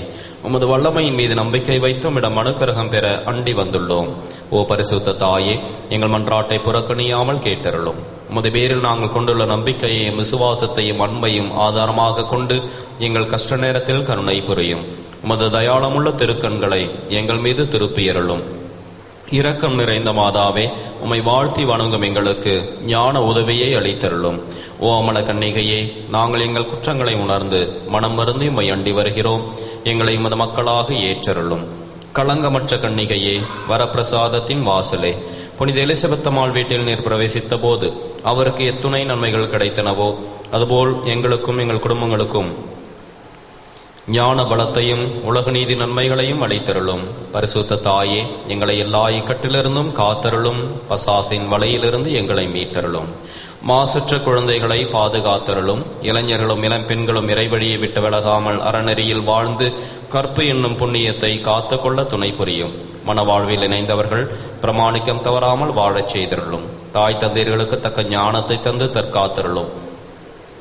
S2: உமது வல்லமையின் மீது நம்பிக்கை வைத்து உம்மிடம் அனுக்கிரகம் பெற அண்டி வந்துள்ளோம். ஓ பரிசுத்த தாயே, எங்கள் மன்றாட்டை புறக்கணியாமல் கேட்டருளும். உமது பேரில் நாங்கள் கொண்டுள்ள நம்பிக்கையையும் விசுவாசத்தையும் அன்பையும் ஆதாரமாக கொண்டு எங்கள் கஷ்ட நேரத்தில் கருணை புரியும். உமது தயாளமுள்ள திருக்கண்களை எங்கள் மீது திருப்பியருளும். இரக்கம் நிறைந்த மாதாவே, உம்மை வாழ்த்தி வணங்கும் எங்களுக்கு ஞான உதவியை அளித்தருளும். ஓ அமல கன்னிகையே, நாங்கள் எங்கள் குற்றங்களை உணர்ந்து மனம் வருந்தி உம்மை அண்டி வருகிறோம். எங்களை உமது மக்களாக ஏற்றருளும். களங்கமற்ற கன்னிகையே, வரப்பிரசாதத்தின் வாசலே, புனித எலிசபெத்தம்மாள் வீட்டில் நீர் பிரவேசித்த போது அவருக்கு எத்துணை நன்மைகள் கிடைத்தனவோ அதுபோல் எங்களுக்கும் எங்கள் குடும்பங்களுக்கும் ஞான பலத்தையும் உலக நீதி நன்மைகளையும் அளித்தருளும். பரிசுத்த தாயே, எங்களை எல்லா இக்கட்டிலிருந்தும் காத்தருளும். பசாசின் வலையிலிருந்து எங்களை மீட்டருளும். மாசற்ற குழந்தைகளை பாதுகாத்தருளும். இளைஞர்களும் இளம் பெண்களும் இறைவழியை விட்டு விலகாமல் அறநெறியில் வாழ்ந்து கற்பு என்னும் புண்ணியத்தை காத்து கொள்ள துணை புரியும். மனவாழ்வில் இணைந்தவர்கள் பிரமாணிக்கம் தவறாமல் வாழச் செய்தருளும். தாய் தந்தையர்களுக்கு தக்க ஞானத்தை தந்து தற்காத்தருளும்.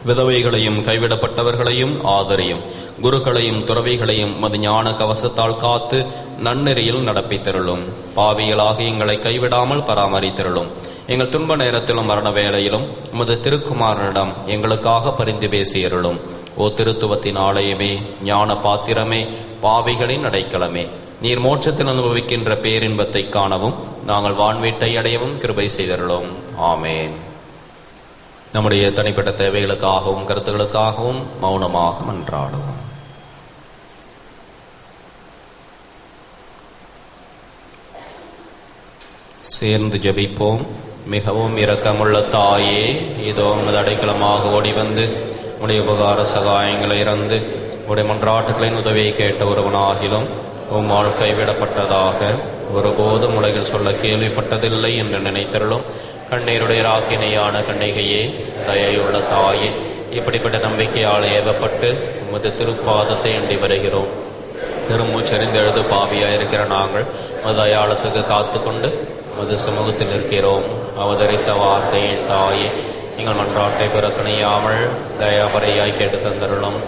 S2: விதவைகளையும் கைவிடப்பட்டவர்களையும் ஆதரியும். குருக்களையும் துறவிகளையும் மது ஞான கவசத்தால் காத்து நன்னெறியில் நடப்பித்தருளும். பாவிகளாக எங்களை கைவிடாமல் பராமரித்தருளும். எங்கள் துன்ப நேரத்திலும் மரண வேளையிலும் உமது திருக்குமாரனிடம் எங்களுக்காக பரிந்து பேசியருளும். ஓ திருத்துவத்தின் ஆலயமே, ஞான பாத்திரமே, பாவிகளின் அடைக்கலமே, நீர் மோட்சத்தில் அனுபவிக்கின்ற பேரின்பத்தை காணவும் நாங்கள் வான்வீட்டை அடையவும் கிருபை செய்தருளும். ஆமேன். நம்முடைய தனிப்பட்ட தேவைகளுக்காகவும் கருத்துகளுக்காகவும் மௌனமாக மன்றாடுவோம். சேர்ந்து ஜெபிப்போம். மிகவும் இரக்கமுள்ள தாயே, இதோ உமது அடைக்கலமாக ஓடி வந்து உடைய உபகார சகாயங்களை இறந்து உடைய மன்றாட்டுகளின் உதவியை கேட்ட ஒருவனாகிலும் உம் வாழ்க்கை விடப்பட்டதாக ஒருபோதும் உலகில் சொல்ல கேள்விப்பட்டதில்லை என்று நினைத்தருளும். கண்ணீருடைய ராக்கினையான கன்னிகையே, தயையுள்ள தாயே, இப்படிப்பட்ட நம்பிக்கையால் ஏவப்பட்டு உமது திருப்பாதத்தை அண்டி வருகிறோம். பெருமூச்சறிந்து எழுது பாவியாயிருக்கிற நாங்கள் உமது தயாளத்துக்கு காத்து கொண்டு அது சமூகத்தில் இருக்கிறோம். அவதரித்த வார்த்தையின் தாயே, எங்கள் மன்றாட்டை பிறக்கணியாமல் தயாபரையாய் கேட்டு தந்தருளும்.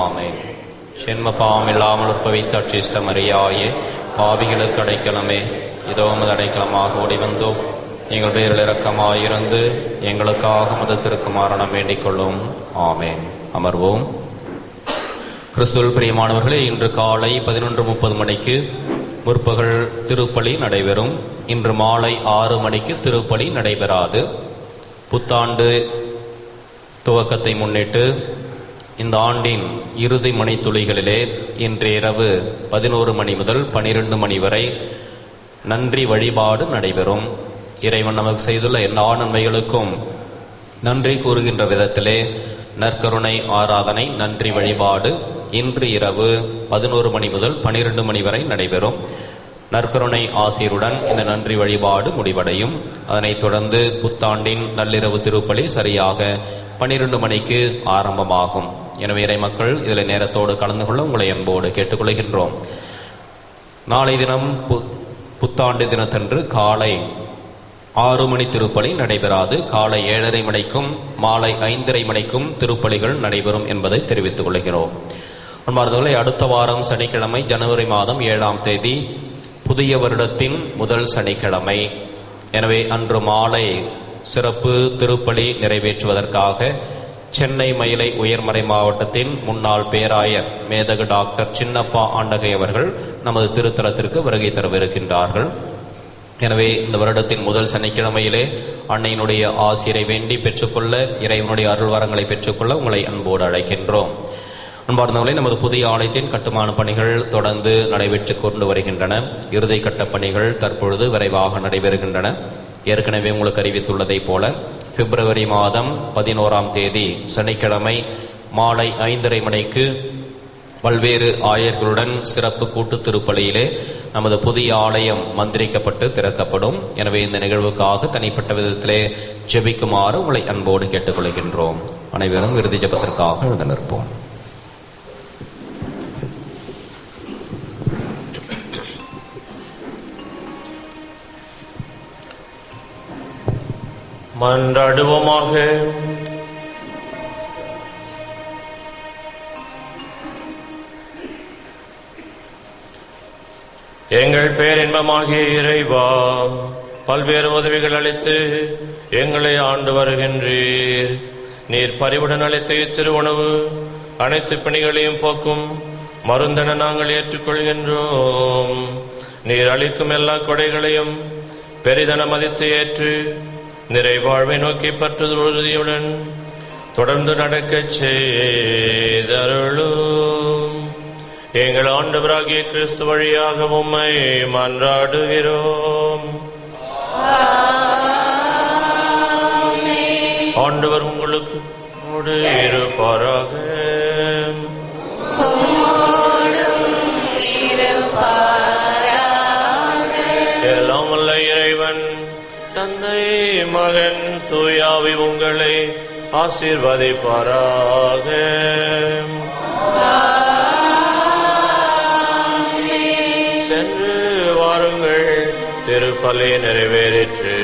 S2: ஆமென். சென்ம பாவம் இல்லாமல் உற்பவித்த அச்சிஷ்ட மரியாயே, பாவிகளுக்கு அடைக்கலமே, இதோ உமது அடைக்கலமாக ஓடி வந்தோம். எங்கள் பேரில் இரக்கமாயிருந்து எங்களுக்காக மதத்திற்கு மரணம் வேண்டிக் கொள்ளும். ஆமென். அமர்வோம். கிறிஸ்துவில் பிரியமானவர்களே, இன்று காலை 11:30 மணிக்கு முற்பகல் திருப்பலி நடைபெறும். இன்று மாலை 6 மணிக்கு திருப்பலி நடைபெறாது. புத்தாண்டு துவக்கத்தை முன்னிட்டு இந்த ஆண்டின் இறுதி மணித்துளிகளிலே இன்று இரவு 11 மணி முதல் 12 மணி வரை நன்றி வழிபாடு நடைபெறும். இறைவன் நமக்கு செய்துள்ள எல்லா நன்மைகளுக்கும் நன்றி கூறுகின்ற விதத்திலே நற்கருணை ஆராதனை நன்றி வழிபாடு இன்று இரவு 11 மணி முதல் 12 மணி வரை நடைபெறும். நற்கருணை ஆசிரியருடன் இந்த நன்றி வழிபாடு முடிவடையும். அதனைத் தொடர்ந்து புத்தாண்டின் நள்ளிரவு திருப்பலி சரியாக 12 மணிக்கு ஆரம்பமாகும். எனவே இறை மக்கள் இதில் நேரத்தோடு கலந்து கொள்ள உங்களை அன்போடு கேட்டுக்கொள்கின்றோம். நாளை தினம் புத்தாண்டு தினத்தன்று காலை 6 மணி திருப்பலி நடைபெறாது. காலை 7:30 மணிக்கும் மாலை 5:30 மணிக்கும் திருப்பலிகள் நடைபெறும் என்பதை தெரிவித்துக் கொள்கிறோம். அன்பார்ந்தவர்களே, அடுத்த வாரம் சனிக்கிழமை ஜனவரி மாதம் 7ஆம் தேதி புதிய வருடத்தின் முதல் சனிக்கிழமை. எனவே அன்று மாலை சிறப்பு திருப்பலி நிறைவேற்றுவதற்காக சென்னை மயிலை உயர்மறை மாவட்டத்தின் முன்னாள் பேராயர் மேதகு டாக்டர் சின்னப்பா ஆண்டகை அவர்கள் நமது திருத்தலத்திற்கு வருகை தரவிருக்கின்றார்கள். எனவே இந்த வருடத்தின் முதல் சனிக்கிழமையிலே அன்னையினுடைய ஆசிரை வேண்டி பெற்றுக்கொள்ள, இறைவனுடைய அருள்வரங்களை பெற்றுக்கொள்ள உங்களை அன்போடு அழைக்கின்றோம். அன்பார்ந்தவர்களே, நமது புதிய ஆலயத்தின் கட்டுமான பணிகள் தொடர்ந்து நடைபெற்று கொண்டு வருகின்றன. இறுதி கட்ட பணிகள் தற்பொழுது விரைவாக நடைபெறுகின்றன. ஏற்கனவே உங்களுக்கு அறிவித்துள்ளதைப் போல பிப்ரவரி மாதம் 11ஆம் தேதி சனிக்கிழமை மாலை 5:30 மணிக்கு பல்வேறு ஆயர்களுடன் சிறப்பு கூட்டு திருப்பலியிலே நமது புதிய ஆலயம் மந்திரிக்கப்பட்டு திறக்கப்படும். எனவே இந்த நிகழ்வுக்காக தனிப்பட்ட விதத்திலே ஜெபிக்குமாறு உங்களை அன்போடு கேட்டுக்கொள்கின்றோம். அனைவரும் இறுதி ஜெபத்திற்காக எழுந்து நிற்போம்.
S1: மன்றாடுவோமாக. எங்கள் பேரின்பமாகிய இறைவா, பல்வேறு உதவிகள் அளித்து எங்களை ஆண்டு வருகின்றீர். நீர் பரிவுடன் அளித்த இத்திருவுணவு அனைத்து பிணிகளையும் போக்கும் மருந்தென நாங்கள் ஏற்றுக்கொள்கின்றோம். நீர் அளிக்கும் எல்லா கொடைகளையும் பெரிதென மதித்து ஏற்று நிறைவாழ்வை நோக்கி பற்றுதல் உறுதியுடன் தொடர்ந்து நடக்கச் செய்தருளும். எங்கள் ஆண்டவராகிய கிறிஸ்து வழியாக உம்மை மன்றாடுகிறோம். ஆண்டவர் உங்களுக்கு இருப்பாராக. எல்லாம் வல்ல இறைவன் தந்தை, மகன், தூயாவி உங்களை ஆசீர்வதிப்பாராக. சென்று வாருங்கள், திருப்பலி நிறைவேறிற்று.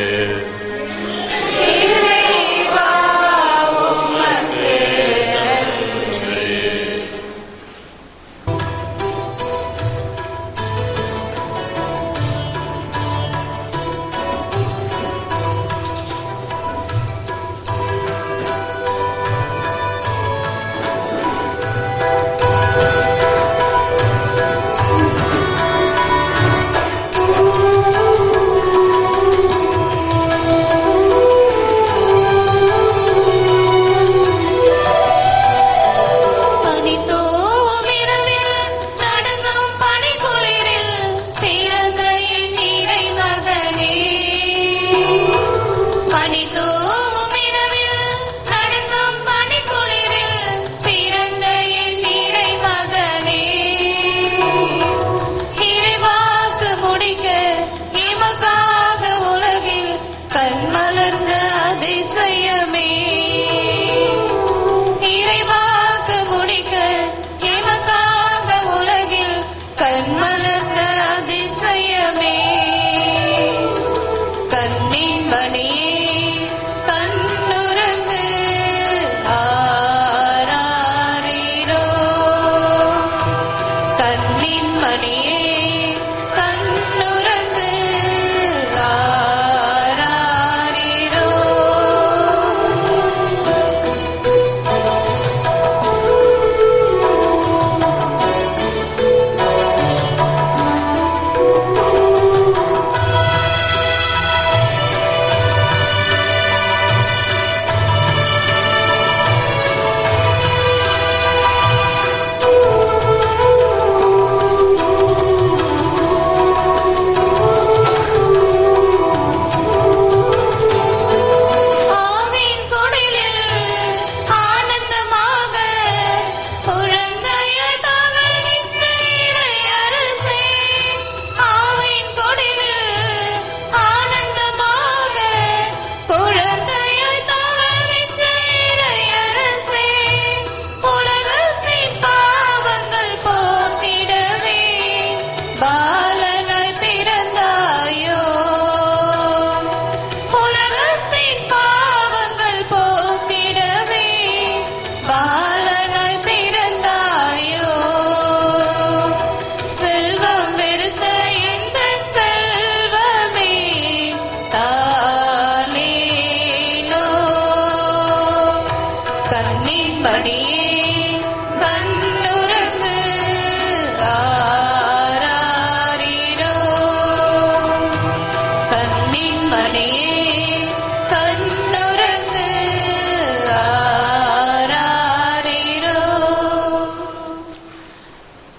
S4: மணியே கண்ணுறங்கு ஆராரீரோ. கண்ணின் மணியே கண்ணுறங்கு ஆராரீரோ.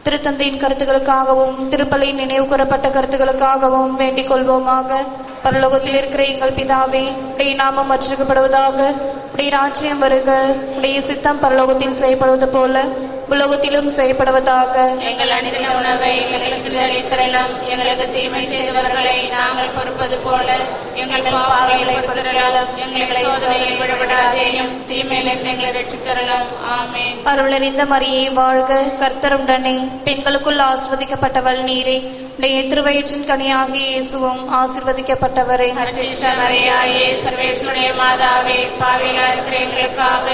S4: திருத்தந்தையின் கருத்துக்களுக்காகவும் திருப்பலியின் நினைவு கூறப்பட்ட கருத்துக்களுக்காகவும் வேண்டிக் கொள்வோமாக. பரலோகத்தில் இருக்கிற எங்கள் பிதாவே, உடைய நாமம் அர்ச்சிக்கப்படுவதாக, உடைய ராஜ்யம் வருக, உடைய சித்தம் பரலோகத்தில் செய்யப்படுவது போல உலகத்திலும் செய்யப்படுவதாக.
S5: எங்கள் அனைத்து உணவை எங்களுக்கு அளித்தரலாம், எங்களுக்கு தீமை செய்தவர்களை நாங்கள் பொறுப்பது போல எங்கள் பாவங்களை பொறுத்தரலாம், எங்களை சோதனையில் விடவிடாதேயும் தீமையிலிருந்து எங்களை ரட்சித்தரலாம். ஆமென்.
S4: அருளறிந்த மரியே வாழ்க, கர்த்தருடனே, பெண்களுக்குள் ஆசீர்வதிக்கப்பட்டவள் நீரே, உடைய திருவயிற்றின் கனியாகிய இயேசுவும் ஆசீர்வதிக்கப்பட்டவரே.
S5: அச்சிஷ்ட மரியாயே, சர்வேஸ்வருடைய மாதாவே, பாவிகளாய் இருக்கிற எங்களுக்காக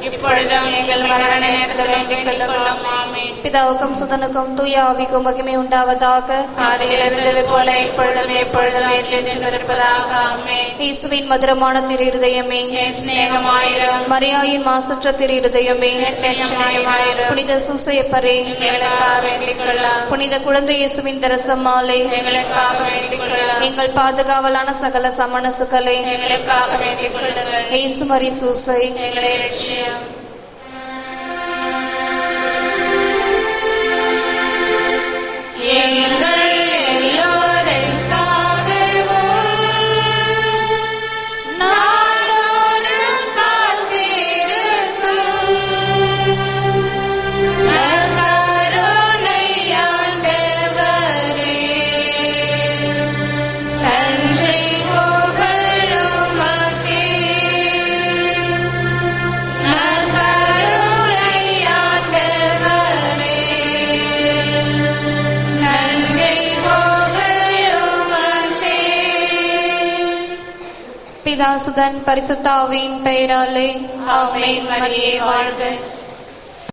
S5: இப்பொழுதும் எங்கள் மரண நேரத்தில் வேண்டிக் கொள்ளும். ஆமென்.
S4: பிதாவுக்கும் சுதனுக்கும் தூய ஆவிக்கும் மகிமை உண்டாவதாக.
S5: ஆதியில் இருந்தது போல இப்பொழுதும் எப்பொழுதும் என்றென்றும் இருப்பதாக. ஆமென்.
S4: இயேசுவின் மதுரமான திரு இருதயமே,
S5: சிநேகமாயிரும்.
S4: மரியாயின் மாசற்ற திரு இருதயமே,
S5: நேற்றமாயிரும்.
S4: புனித சூசையப்பரே,
S5: எங்களுக்காக வேண்டிக் கொள்ளலாம்.
S4: புனித குழந்தை இயேசுவின் தரசம்மாளே,
S5: எங்களுக்காக வேண்டிக் கொள்ளலாம்.
S4: எங்கள் பாதுகாவலான சகல சமணசுகளே,
S5: எங்களுக்காக வேண்டிக் கொள்ளுங்கள்.
S4: இயேசு மரி சூசை,
S5: எங்களை ரட்சியும்.
S4: எங்கள் எல்லோருக்காகவும் நாள்தோறும் காத்திருக்கும் நற்கருணை ஆண்டவரே, நன்றி புகழுமக்கே. நற்கருணை ஆண்டவரே, நன்றி புகழுமக்கே. பிதாசுதன் பரிசுத்த ஆவியின் பெயராலே
S5: ஆமென். மரியே வாழ்க.